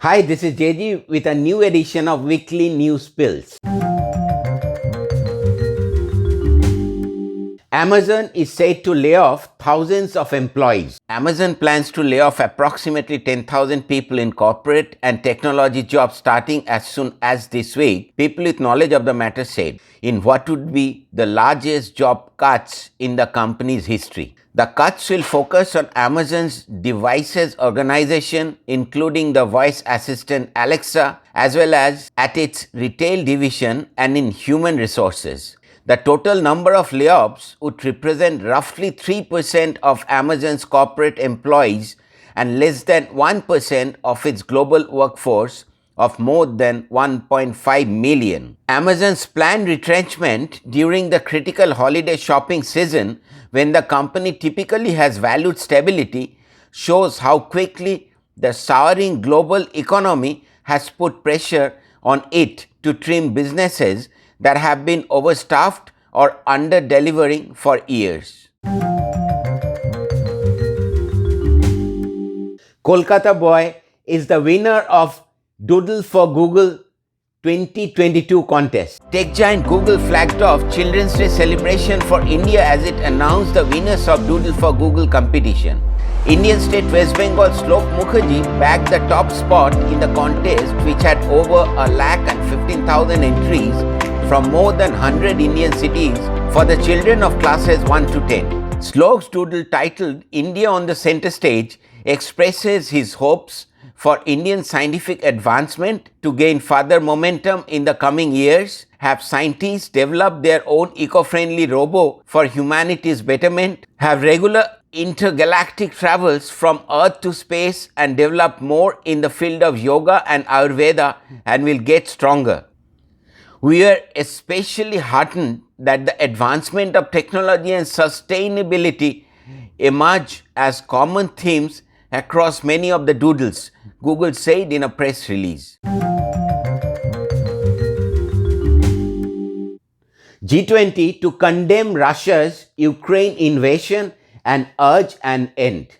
Hi, this is JG with a new edition of Weekly News Pills. Amazon is said to lay off thousands of employees. Amazon plans to lay off approximately 10,000 people in corporate and technology jobs starting as soon as this week, people with knowledge of the matter said, in what would be the largest job cuts in the company's history. The cuts will focus on Amazon's devices organization, including the voice assistant Alexa, as well as at its retail division and in human resources. The total number of layoffs would represent roughly 3% of Amazon's corporate employees and less than 1% of its global workforce of more than 1.5 million. Amazon's planned retrenchment during the critical holiday shopping season, when the company typically has valued stability, shows how quickly the souring global economy has put pressure on it to trim businesses that have been overstaffed or under-delivering for years. Kolkata boy is the winner of Doodle for Google 2022 contest. Tech giant Google flagged off Children's Day celebration for India as it announced the winners of Doodle for Google competition. Indian state West Bengal Slok Mukherjee bagged the top spot in the contest, which had over 1,15,000 entries from more than 100 Indian cities for the children of classes 1 to 10. Slok's doodle, titled India on the Center Stage, expresses his hopes for Indian scientific advancement to gain further momentum in the coming years, have scientists developed their own eco-friendly robo for humanity's betterment, have regular intergalactic travels from Earth to space, and develop more in the field of yoga and Ayurveda, and will get stronger. We are especially heartened that the advancement of technology and sustainability emerge as common themes across many of the doodles, Google said in a press release. G-20 to condemn Russia's Ukraine invasion and urge an end.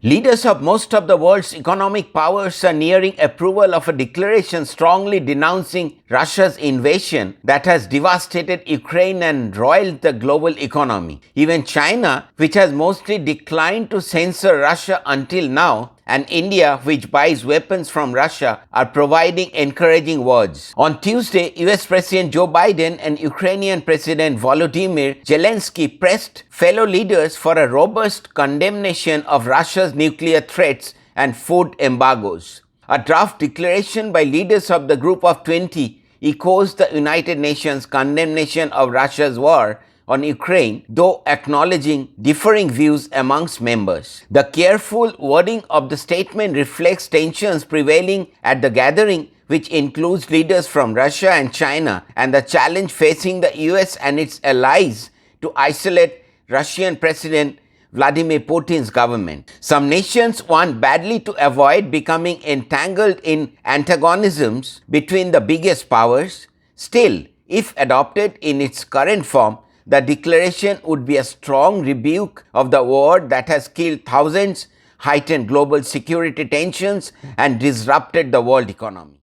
Leaders of most of the world's economic powers are nearing approval of a declaration strongly denouncing Russia's invasion that has devastated Ukraine and roiled the global economy. Even China, which has mostly declined to censor Russia until now, and India, which buys weapons from Russia, are providing encouraging words. On Tuesday, US President Joe Biden and Ukrainian President Volodymyr Zelensky pressed fellow leaders for a robust condemnation of Russia's nuclear threats and food embargoes. A draft declaration by leaders of the Group of 20 echoes the United Nations condemnation of Russia's war on Ukraine, though acknowledging differing views amongst members. The careful wording of the statement reflects tensions prevailing at the gathering, which includes leaders from Russia and China, and the challenge facing the US and its allies to isolate Russian President Vladimir Putin's government. Some nations want badly to avoid becoming entangled in antagonisms between the biggest powers. Still, if adopted in its current form, the declaration would be a strong rebuke of the war that has killed thousands, heightened global security tensions, and disrupted the world economy.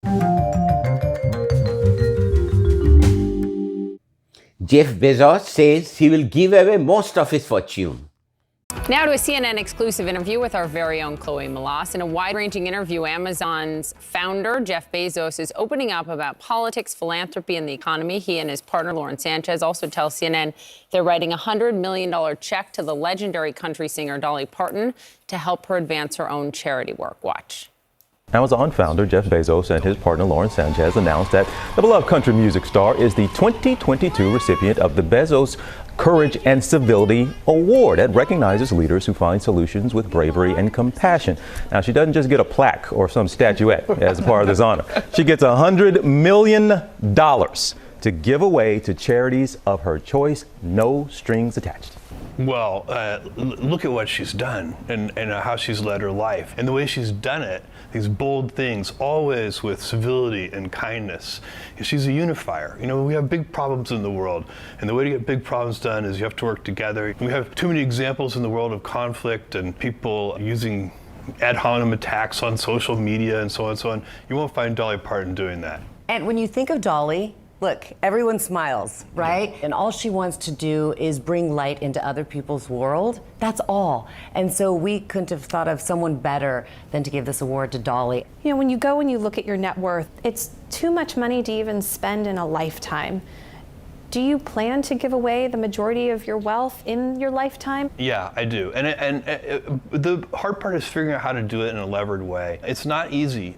Jeff Bezos says he will give away most of his fortune. Now to a CNN exclusive interview with our very own Chloe Malas. In a wide-ranging interview, Amazon's founder, Jeff Bezos, is opening up about politics, philanthropy, and the economy. He and his partner, Lauren Sanchez, also tell CNN they're writing a $100 million check to the legendary country singer Dolly Parton to help her advance her own charity work. Watch. Amazon founder Jeff Bezos and his partner Lauren Sanchez announced that the beloved country music star is the 2022 recipient of the Bezos Courage and Civility Award that recognizes leaders who find solutions with bravery and compassion. Now, she doesn't just get a plaque or some statuette as a part of this honor. She gets $100 million to give away to charities of her choice, no strings attached. Well, look at what she's done and how she's led her life and the way she's done it. These bold things, always with civility and kindness. She's a unifier. You know, we have big problems in the world, and the way to get big problems done is you have to work together. We have too many examples in the world of conflict and people using ad hominem attacks on social media and so on and so on. You won't find Dolly Parton doing that. And when you think of Dolly, look, everyone smiles, right? And all she wants to do is bring light into other people's world. That's all. And so we couldn't have thought of someone better than to give this award to Dolly. You know, when you go and you look at your net worth, it's too much money to even spend in a lifetime. Do you plan to give away the majority of your wealth in your lifetime? Yeah, I do. And the hard part is figuring out how to do it in a levered way. It's not easy.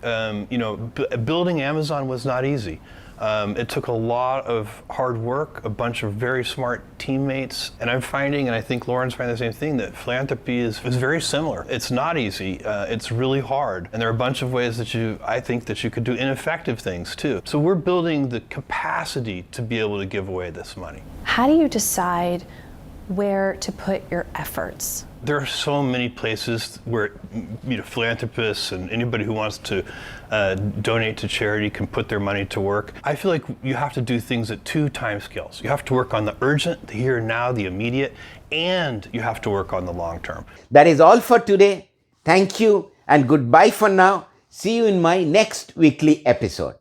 Building Amazon was not easy. It took a lot of hard work, a bunch of very smart teammates, and I'm finding, and I think Lauren's finding the same thing, that philanthropy is very similar. It's not easy, it's really hard, and there are a bunch of ways that I think that you could do ineffective things too. So we're building the capacity to be able to give away this money. How do you decide where to put your efforts? There are so many places where philanthropists and anybody who wants to donate to charity can put their money to work. I feel like you have to do things at 2 time scales. You have to work on the urgent, the here and now, the immediate, and you have to work on the long term. That is all for today. Thank you and goodbye for now. See you in my next weekly episode.